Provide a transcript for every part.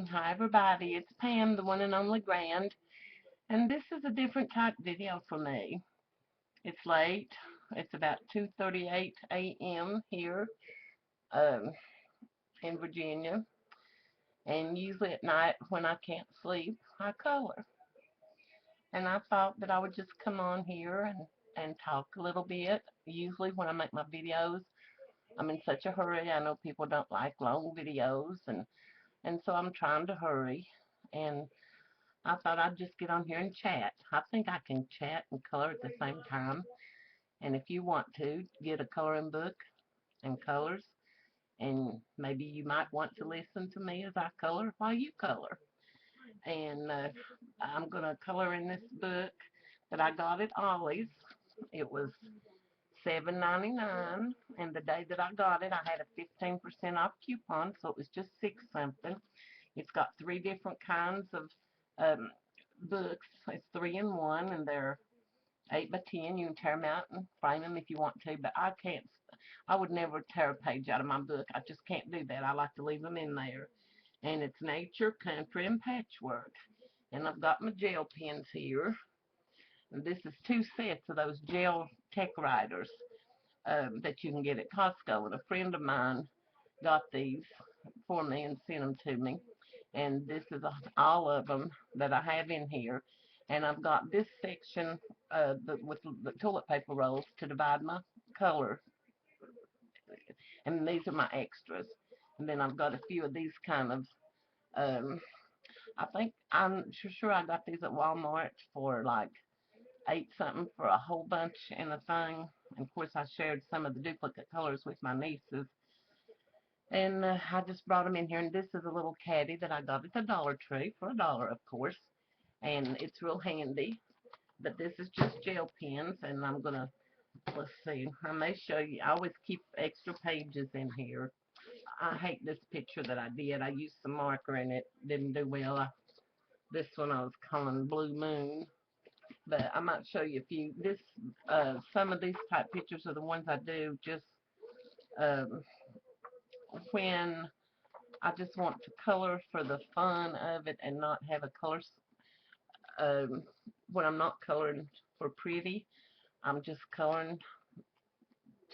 Hi everybody, it's Pam, the one and only Grand, and this is a different type video for me. It's late. It's about 2:38 a.m. here um, in Virginia, and usually at night when I can't sleep, I color. And I thought that I would just come on here and talk a little bit. Usually when I make my videos, I'm in such a hurry. I know people don't like long videos, and so I'm trying to hurry. And I thought I'd just get on here and chat. I think I can chat and color at the same time. And if you want to, get a coloring book and colors. And maybe you might want to listen to me as I color while you color. And I'm going to color in this book that I got at Ollie's. It was $7.99, and the day that I got it, I had a 15% off coupon, so it was just six something. It's got three different kinds of um, books. It's three in one, and they're 8 by 10. You can tear them out and frame them if you want to, but I can't. I would never tear a page out of my book. I just can't do that. I like to leave them in there. And it's nature, country, and patchwork. And I've got my gel pens here. And this is two sets of those gel tech writers that you can get at Costco. And a friend of mine got these for me and sent them to me. And this is all of them that I have in here. And I've got this section with the toilet paper rolls to divide my color. And these are my extras. And then I've got a few of these kind of, um, I think I'm sure I got these at Walmart for like 8 something for a whole bunch in a thing. And of course I shared some of the duplicate colors with my nieces. And I just brought them in here, and this is a little caddy that I got at the Dollar Tree for $1, of course, and it's real handy. But this is just gel pens, and I'm gonna, let's see, I may show you. I always keep extra pages in here. I hate this picture that I did. I used some marker and it didn't do well. This one I was calling Blue Moon, but I might show you a few. Some of these type pictures are the ones I do just um, when I just want to color for the fun of it and not have a color. Um, when I'm not coloring for pretty, I'm just coloring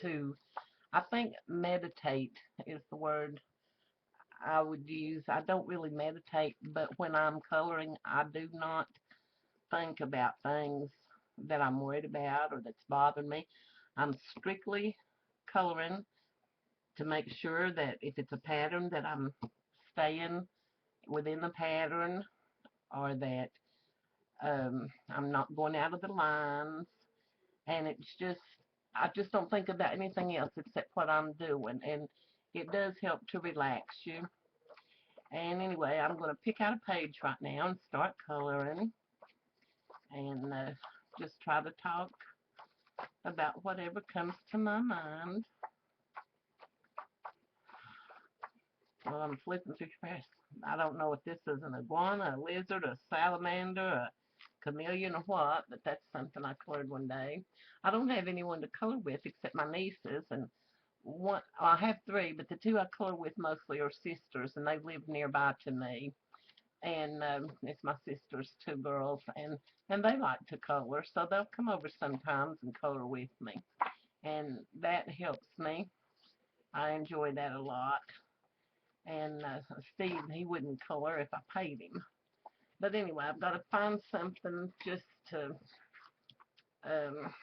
to, I think meditate is the word I would use. I don't really meditate, but when I'm coloring, I do not think about things that I'm worried about or that's bothering me. I'm strictly coloring to make sure that if it's a pattern that I'm staying within the pattern, or that I'm not going out of the lines, and it's just, I just don't think about anything else except what I'm doing, and it does help to relax you. And anyway, I'm going to pick out a page right now and start coloring, and just try to talk about whatever comes to my mind. Well, I'm flipping through fast. I don't know if this is an iguana, a lizard, a salamander, a chameleon, or what, but that's something I colored one day. I don't have anyone to color with except my nieces, and one, I have three, but the two I color with mostly are sisters, and they live nearby to me. And it's my sister's two girls, and they like to color, so they'll come over sometimes and color with me, and that helps me. I enjoy that a lot. And Steve, he wouldn't color if I paid him. But anyway, I've got to find something just to um,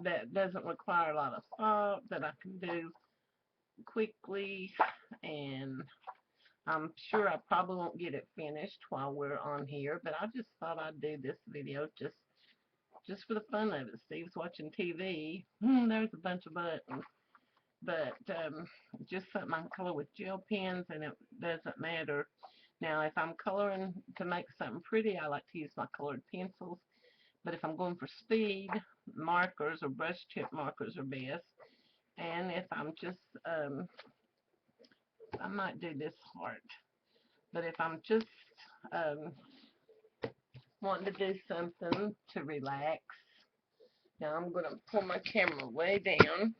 that doesn't require a lot of thought, that I can do quickly, and I'm sure I probably won't get it finished while we're on here, but I just thought I'd do this video just for the fun of it. Steve's watching TV. There's a bunch of buttons. But just something I can color with gel pens, and it doesn't matter. Now, if I'm coloring to make something pretty, I like to use my colored pencils. But if I'm going for speed, markers or brush tip markers are best. And if I'm just, I might do this heart. But if I'm just um, wanting to do something to relax, now I'm going to pull my camera way down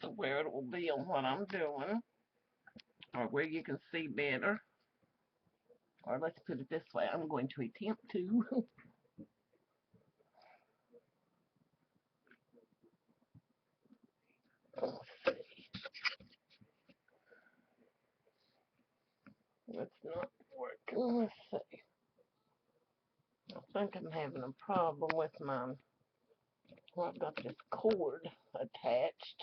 to where it will be on what I'm doing. or where you can see better. Or let's put it this way, I'm going to attempt to. It's not working. Let's see. I think I'm having a problem with my, well, I've got this cord attached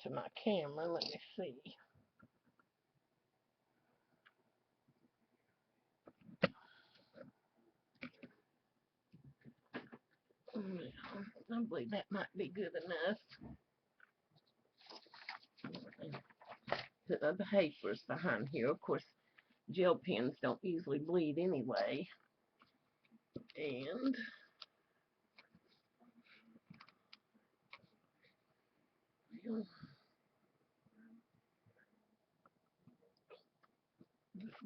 to my camera. Let me see. I believe that might be good enough. Put other papers behind here. Of course, gel pens don't easily bleed anyway. And this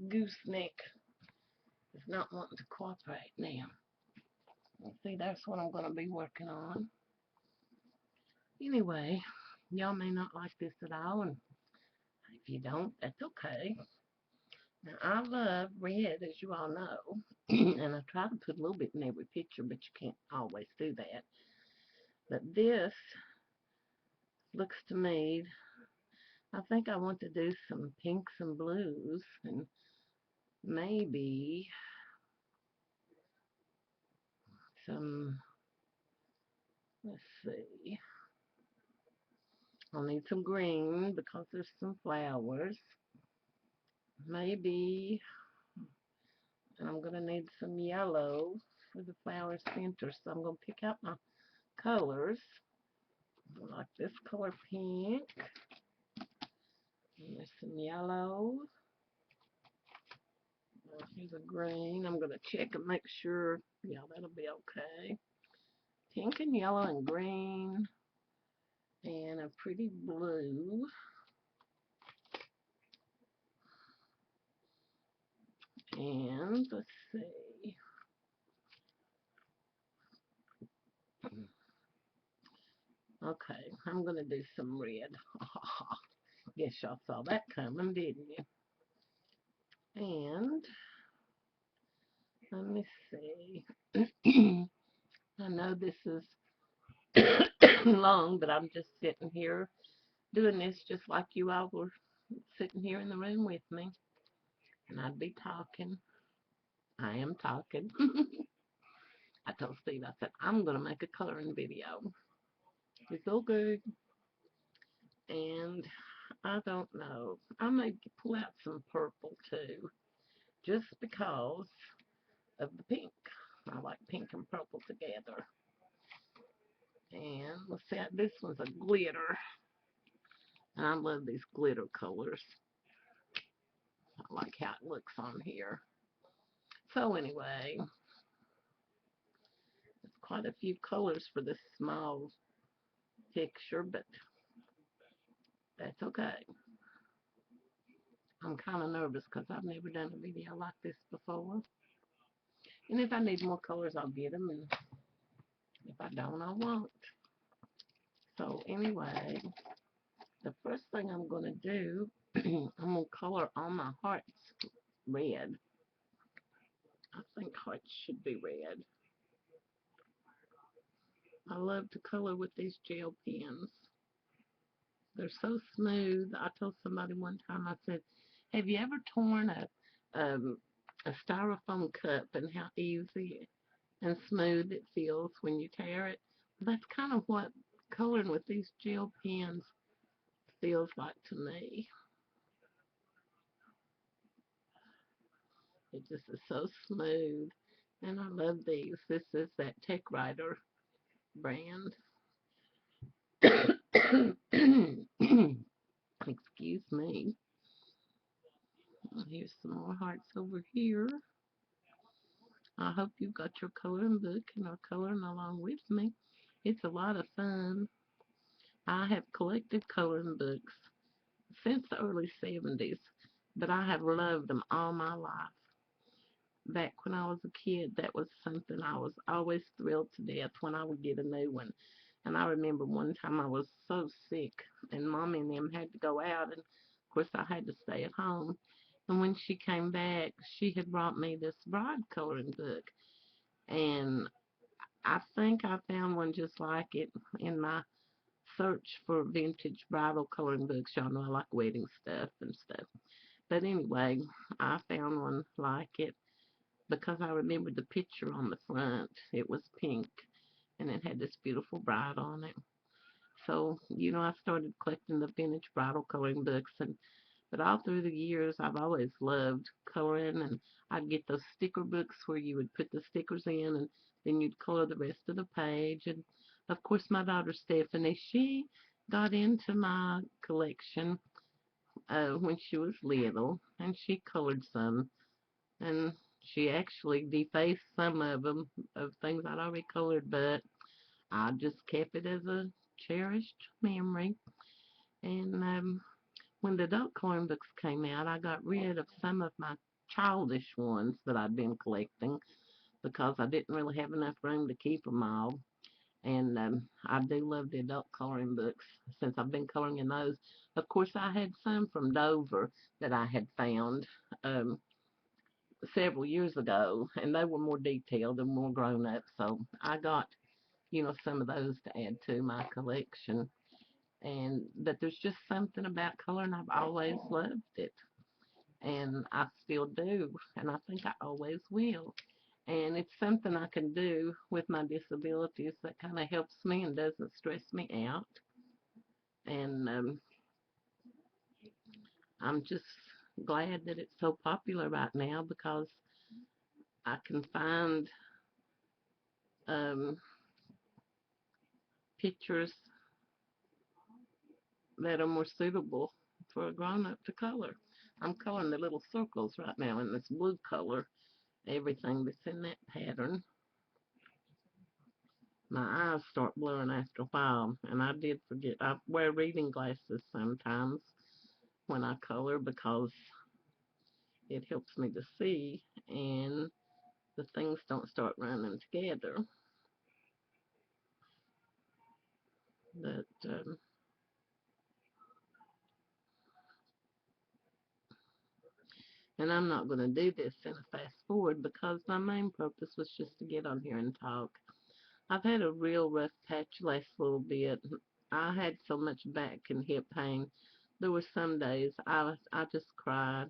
gooseneck is not wanting to cooperate now. See, that's what I'm going to be working on. Anyway, y'all may not like this at all, and if you don't, that's okay. Now, I love red, as you all know, and I try to put a little bit in every picture, but you can't always do that. But this looks to me, I think I want to do some pinks and blues, and maybe some, let's see, I'll need some green because there's some flowers. Maybe, and I'm going to need some yellow for the flower center, so I'm going to pick out my colors. I like this color pink. And there's some yellow. Here's a green. I'm going to check and make sure. Yeah, that'll be okay. Pink and yellow and green. And a pretty blue. And let's see. Okay, I'm going to do some red. Guess y'all saw that coming, didn't you? And let me see. I know this is long, but I'm just sitting here doing this just like you all were sitting here in the room with me. And I'd be talking. I am talking. I told Steve, I said, I'm going to make a coloring video. It's all good. And I don't know. I may pull out some purple too, just because of the pink. I like pink and purple together. And let's see, this one's a glitter. And I love these glitter colors. I like how it looks on here. So anyway, there's quite a few colors for this small picture, but that's okay. I'm kind of nervous because I've never done a video like this before. And if I need more colors, I'll get them. And if I don't, I won't. So anyway, the first thing I'm going to do, I'm going to color all my hearts red. I think hearts should be red. I love to color with these gel pens. They're so smooth. I told somebody one time, I said, have you ever torn a styrofoam cup and how easy and smooth it feels when you tear it? That's kind of what coloring with these gel pens feels like to me. It just is so smooth. And I love these. This is that Tech Rider brand. Excuse me. Here's some more hearts over here. I hope you've got your coloring book and are coloring along with me. It's a lot of fun. I have collected coloring books since the early 70s, but I have loved them all my life. Back when I was a kid, that was something I was always thrilled to death when I would get a new one. And I remember one time I was so sick, and Mommy and them had to go out, and course, I had to stay at home. And when she came back, she had brought me this bride coloring book. And I think I found one just like it in my search for vintage bridal coloring books. Y'all know I like wedding stuff and stuff. But anyway, I found one like it because I remembered the picture on the front. It was pink and it had this beautiful bride on it. So, I started collecting the vintage bridal coloring books, but all through the years I've always loved coloring, and I'd get those sticker books where you would put the stickers in and then you'd color the rest of the page. And of course my daughter Stephanie, she got into my collection when she was little, and she colored some, and she actually defaced some of them of things I'd already colored, but I just kept it as a cherished memory. And when the adult coloring books came out, I got rid of some of my childish ones that I'd been collecting because I didn't really have enough room to keep them all. And I do love the adult coloring books since I've been coloring in those. Of course, I had some from Dover that I had found several years ago, and they were more detailed and more grown up. So I got, some of those to add to my collection. But there's just something about color, and I've always loved it, and I still do, and I think I always will. And it's something I can do with my disabilities that kind of helps me and doesn't stress me out. And I'm just glad that it's so popular right now because I can find um, pictures that are more suitable for a grown-up to color. I'm coloring the little circles right now in this blue color, everything that's in that pattern. My eyes start blurring after a while, and I did forget. I wear reading glasses sometimes when I color because it helps me to see, and the things don't start running together. But and I'm not going to do this in a fast forward because my main purpose was just to get on here and talk. I've had a real rough patch last little bit. I had so much back and hip pain. There were some days I just cried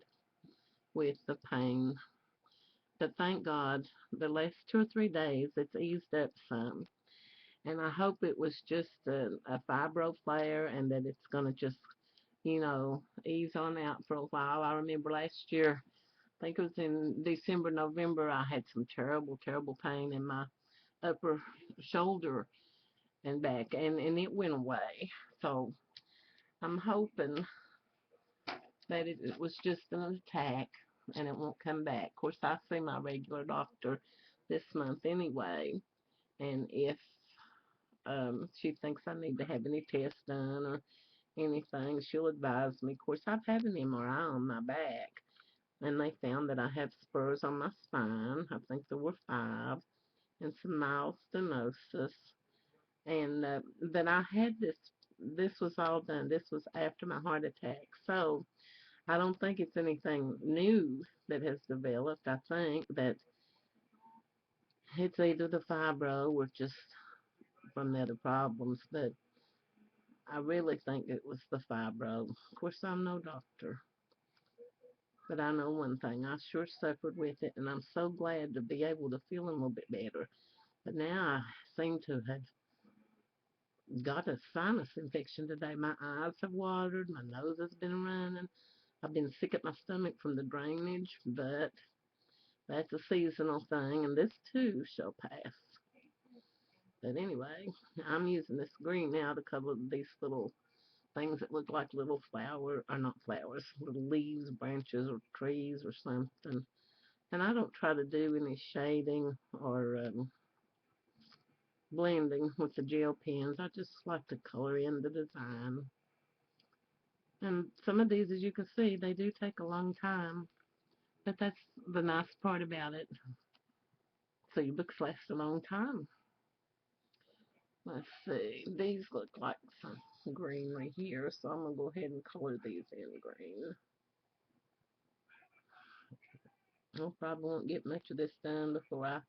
with the pain. But thank God, the last 2 or 3 days it's eased up some. And I hope it was just a fibro flare and that it's going to just, ease on out for a while. I remember last year, I think it was in December, November, I had some terrible, terrible pain in my upper shoulder and back, and it went away. So I'm hoping that it was just an attack and it won't come back. Of course, I see my regular doctor this month anyway, and if she thinks I need to have any tests done or anything, she'll advise me. Of course, I've had an MRI on my back, and they found that I have spurs on my spine. I think there were 5, and some mild stenosis. And but I had this. This was all done. This was after my heart attack. So I don't think it's anything new that has developed. I think that it's either the fibro or just from the other problems. But I really think it was the fibro. Of course, I'm no doctor. But I know one thing, I sure suffered with it, and I'm so glad to be able to feel a little bit better. But now I seem to have got a sinus infection today. My eyes have watered, my nose has been running. I've been sick at my stomach from the drainage, but that's a seasonal thing, and this too shall pass. But anyway, I'm using this green now to cover these little things that look like little or not flowers, little leaves, branches, or trees or something. And I don't try to do any shading or blending with the gel pens. I just like to color in the design. And some of these, as you can see, they do take a long time. But that's the nice part about it. So your books last a long time. Let's see. These look like some. greenery here, so I'm going to go ahead and color these in green. I probably won't get much of this done before I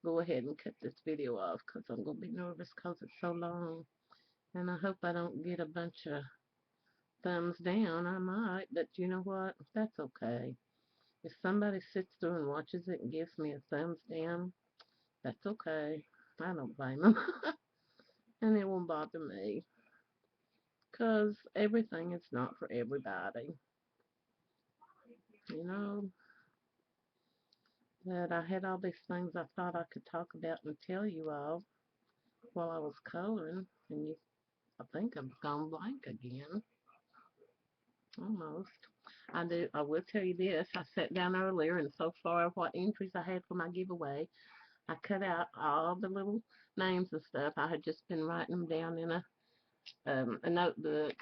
go ahead and cut this video off because I'm going to be nervous because it's so long. And I hope I don't get a bunch of thumbs down. I might, but you know what? That's okay. If somebody sits through and watches it and gives me a thumbs down, that's okay. I don't blame them. And it won't bother me because everything is not for everybody. You know, that I had all these things I thought I could talk about and tell you all while I was coloring, and I think I've gone blank again. Almost. I will tell you this. I sat down earlier, and so far what entries I had for my giveaway, I cut out all the little names and stuff. I had just been writing them down in a notebook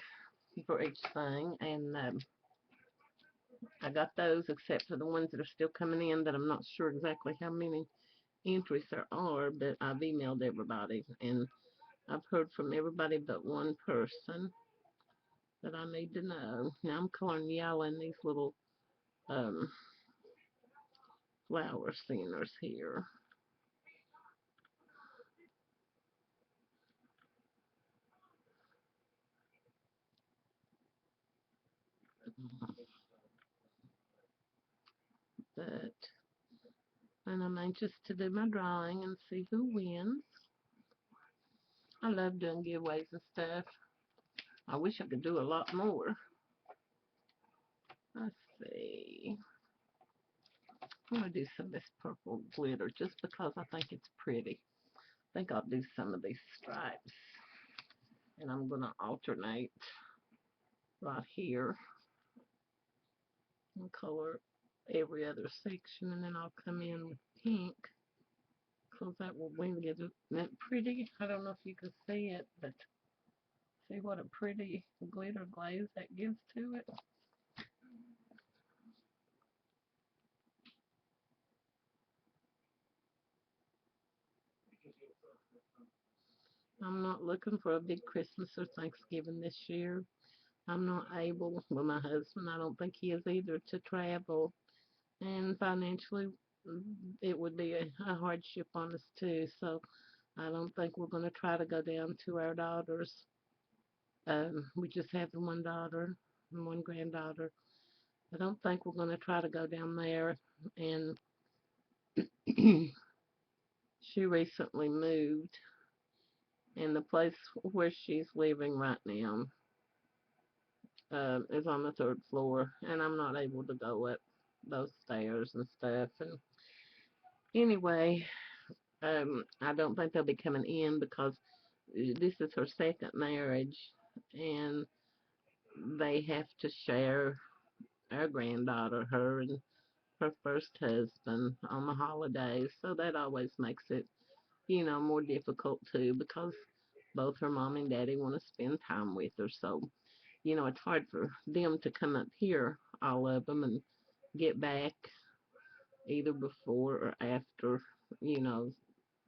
for each thing, and I got those except for the ones that are still coming in that I'm not sure exactly how many entries there are, but I've emailed everybody, and I've heard from everybody but one person that I need to know. Now I'm coloring yellow in these little um, flower centers here. But, and I'm anxious to do my drawing and see who wins. I love doing giveaways and stuff. I wish I could do a lot more. Let's see. I'm going to do some of this purple glitter just because I think it's pretty. I think I'll do some of these stripes. And I'm going to alternate right here and color every other section, and then I'll come in with pink because that will bring together. Isn't that pretty? I don't know if you can see it, but see what a pretty glitter glaze that gives to it. I'm not looking for a big Christmas or Thanksgiving this year. I'm not able, well, my husband, I don't think he is either, to travel. And financially, it would be a hardship on us too. So I don't think we're going to try to go down to our daughter's. We just have one daughter and one granddaughter. I don't think we're going to try to go down there. And she recently moved, and the place where she's living right now is on the third floor, and I'm not able to go up those stairs and stuff. And anyway, I don't think they'll be coming in because this is her second marriage, and they have to share our granddaughter, her and her first husband, on the holidays. So that always makes it, more difficult too because both her mom and daddy want to spend time with her. So, it's hard for them to come up here, all of them, and get back either before or after, you know,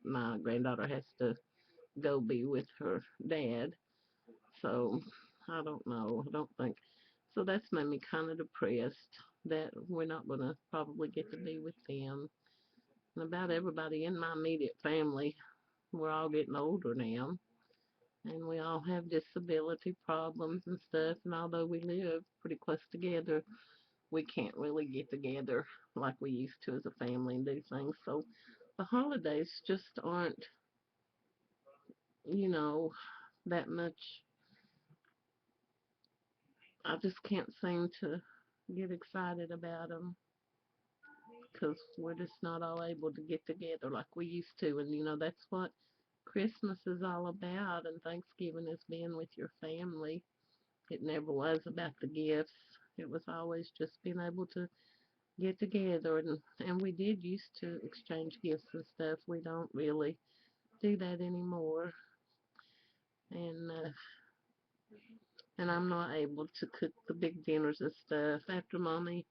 my granddaughter has to go be with her dad. So I don't know. I don't think. So that's made me kind of depressed that we're not going to probably get to be with them. And about everybody in my immediate family, we're all getting older now. And we all have disability problems and stuff. And although we live pretty close together, we can't really get together like we used to as a family and do things. So the holidays just aren't, you know, that much. I just can't seem to get excited about them because we're just not all able to get together like we used to. And, that's what Christmas is all about, and Thanksgiving is being with your family. It never was about the gifts. It was always just being able to get together, and we did used to exchange gifts and stuff. We don't really do that anymore. And I'm not able to cook the big dinners and stuff. After Mommy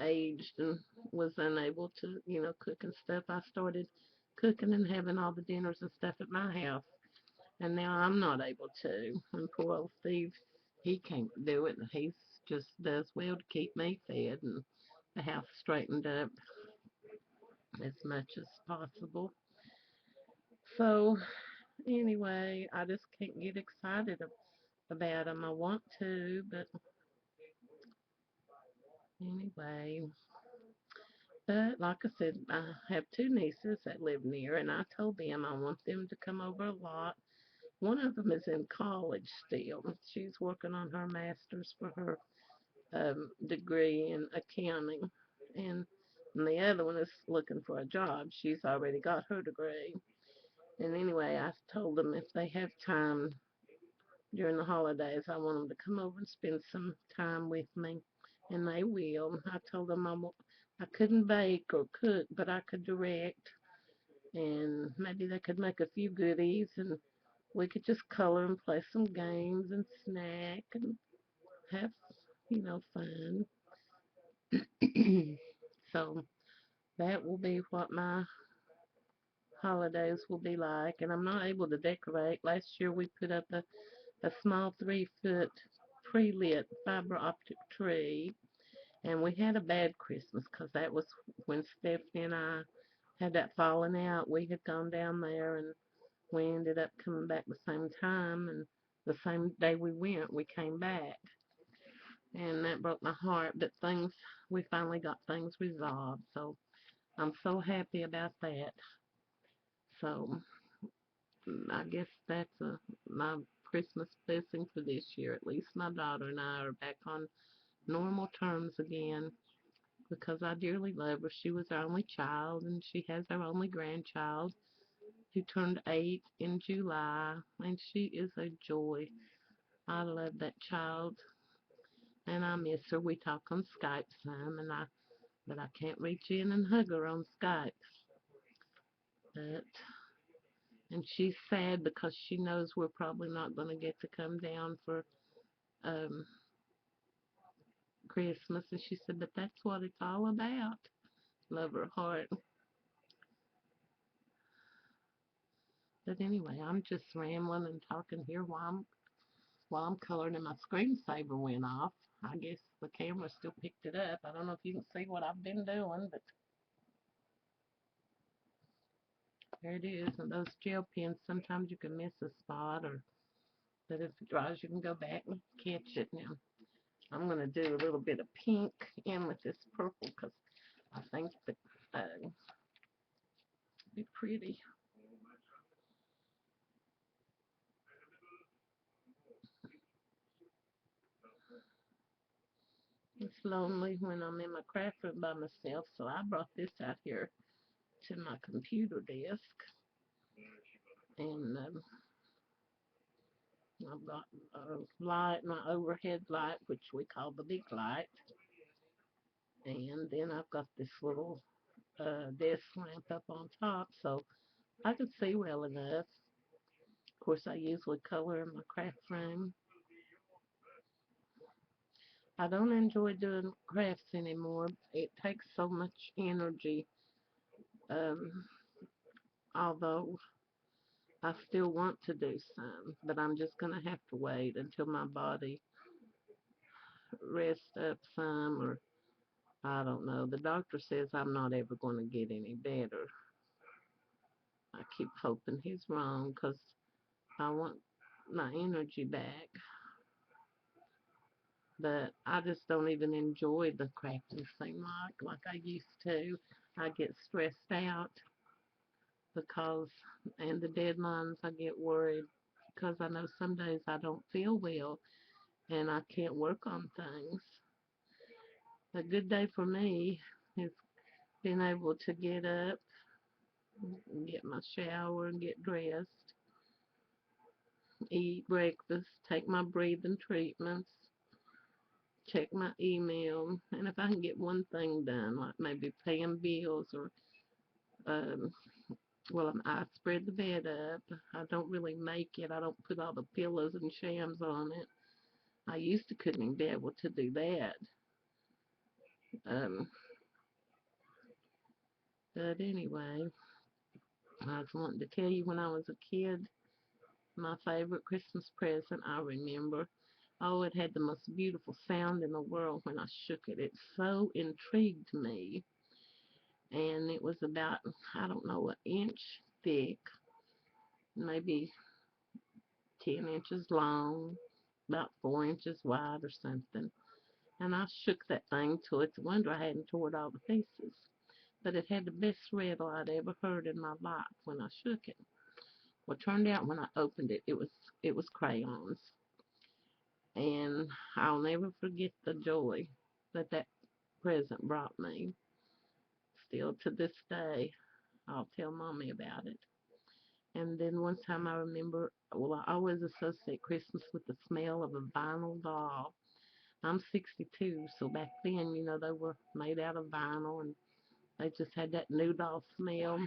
aged and was unable to, cook and stuff, I started cooking and having all the dinners and stuff at my house. And now I'm not able to. And poor old Steve, he can't do it. He just does well to keep me fed and the house straightened up as much as possible. So anyway, I just can't get excited about them. I want to, but anyway. But like I said, I have two nieces that live near, and I told them I want them to come over a lot. One of them is in college still. She's working on her master's for her degree in accounting, and the other one is looking for a job. She's already got her degree. And anyway, I told them if they have time during the holidays, I want them to come over and spend some time with me, and they will. I told them I couldn't bake or cook, but I could direct, and maybe they could make a few goodies, and we could just color and play some games and snack and have, fun. So that will be what my holidays will be like. And I'm not able to decorate. Last year we put up a small 3-foot pre-lit fiber optic tree. And we had a bad Christmas because that was when Stephanie and I had that falling out. We had gone down there and we ended up coming back the same time. And the same day we went, we came back. And that broke my heart. But we finally got things resolved. So I'm so happy about that. So I guess that's my Christmas blessing for this year. At least my daughter and I are back on normal terms again because I dearly love her. She was our only child, and she has our only grandchild who turned 8 in July, and she is a joy. I love that child, and I miss her. We talk on Skype some, but I can't reach in and hug her on Skype. But and she's sad because she knows we're probably not going to get to come down for um, Christmas. And she said, but that's what it's all about. Love her heart. But anyway, I'm just rambling and talking here while I'm coloring, and my screensaver went off. I guess the camera still picked it up. I don't know if you can see what I've been doing, but there it is. And those gel pens, sometimes you can miss a spot, but if it dries, you can go back and catch it. Now, I'm going to do a little bit of pink in with this purple because I think that it'd be pretty. It's lonely when I'm in my craft room by myself, so I brought this out here to my computer desk, and I've got a light, my overhead light, which we call the big light, and then I've got this little desk lamp up on top, so I can see well enough. Of course, I usually color in my craft room. I don't enjoy doing crafts anymore. It takes so much energy, um, although I still want to do some, but I'm just going to have to wait until my body rests up some, or I don't know. The doctor says I'm not ever going to get any better. I keep hoping he's wrong because I want my energy back. But I just don't even enjoy the crafting thing like I used to. I get stressed out because, and the deadlines, I get worried because I know some days I don't feel well and I can't work on things. A good day for me is being able to get up, get my shower, and get dressed, eat breakfast, take my breathing treatments, check my email, and if I can get one thing done, like maybe paying bills or, um, well, I spread the bed up. I don't really make it. I don't put all the pillows and shams on it. I used to couldn't even be able to do that. Um, but anyway, I was wanting to tell you when I was a kid, My favorite Christmas present, I remember. Oh, it had the most beautiful sound in the world when I shook it. It so intrigued me. And it was about, I don't know, an inch thick, maybe 10 inches long, about 4 inches wide or something. And I shook that thing till it's a wonder I hadn't tore it all to pieces. But it had the best rattle I'd ever heard in my life when I shook it. Well, it turned out when I opened it, it was crayons. And I'll never forget the joy that that present brought me. Still to this day, I'll tell Mommy about it. And then one time I remember, well, I always associate Christmas with the smell of a vinyl doll. I'm 62, so back then, they were made out of vinyl and they just had that new doll smell.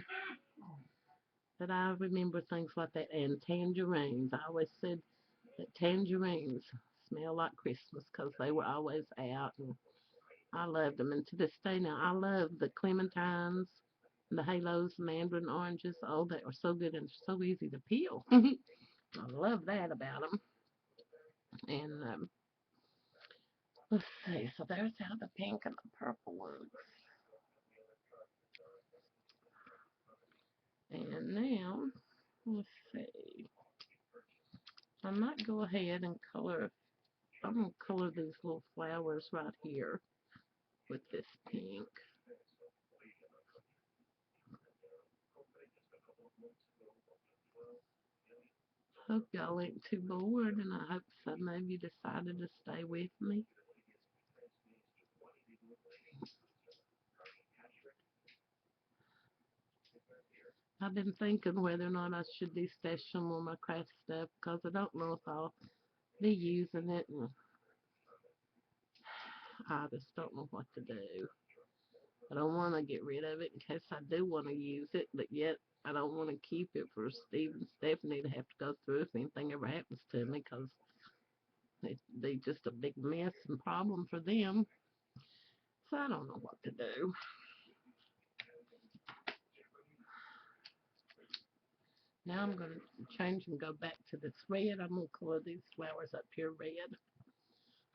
But I remember things like that. And tangerines. I always said that tangerines smell like Christmas because they were always out. And I loved them. And to this day now, I love the clementines, the halos, mandarin oranges. Oh, they are so good and so easy to peel. I love that about them. And let's see. So there's how the pink and the purple looks. And now, let's see. I might go ahead and color. I'm going to color these little flowers right here with this pink. Hope y'all ain't too bored, and I hope some of you decided to stay with me. I've been thinking whether or not I should stash some more of my craft stuff because I don't know if I'll be using it, and I just don't know what to do. I don't want to get rid of it in case I do want to use it, but yet I don't want to keep it for Steve and Stephanie to have to go through if anything ever happens to me because they just a big mess and problem for them. So I don't know what to do. Now I'm going to change and go back to this red. I'm going to color these flowers up here red.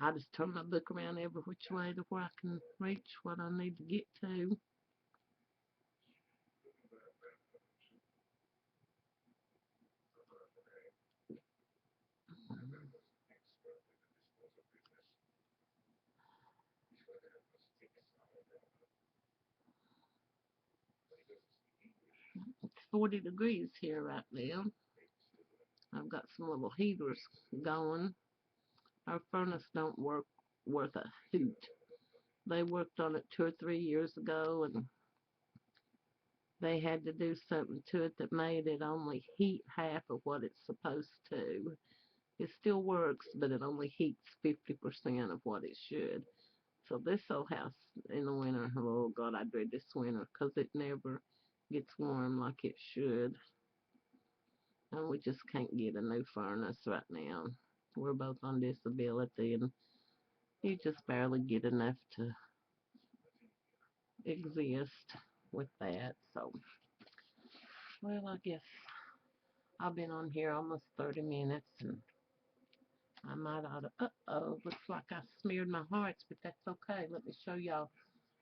I just turn my book around every which way to where I can reach what I need to get to. 40 degrees here right now. I've got some little heaters going. Our furnace don't work worth a hoot. They worked on it 2 or 3 years ago, and they had to do something to it that made it only heat half of what it's supposed to. It still works, but it only heats 50% of what it should. So this old house in the winter, oh God, I dread this winter because it never gets warm like it should. And we just can't get a new furnace right now. We're both on disability, and you just barely get enough to exist with that. So, well, I guess I've been on here almost 30 minutes, and I might ought to, uh-oh, looks like I smeared my hearts, but that's okay. Let me show y'all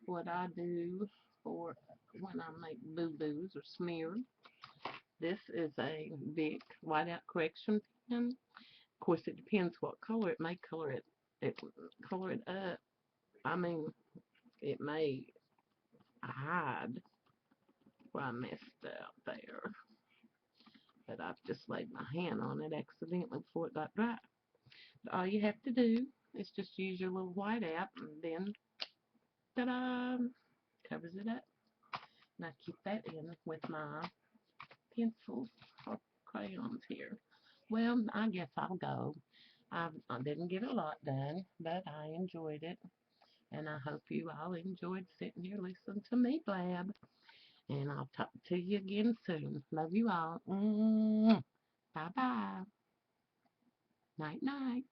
what I do for when I make boo-boos or smeared. This is a big whiteout correction pen. Of course, it depends what color. It may color it up. I mean, it may hide where I messed up there. But I've just laid my hand on it accidentally before it got dry. But all you have to do is just use your little whiteout, and then, ta-da, covers it up. And I keep that in with my pencils or crayons here. Well, I guess I'll go. I didn't get a lot done, but I enjoyed it. And I hope you all enjoyed sitting here listening to me blab. And I'll talk to you again soon. Love you all. Bye-bye. Night-night.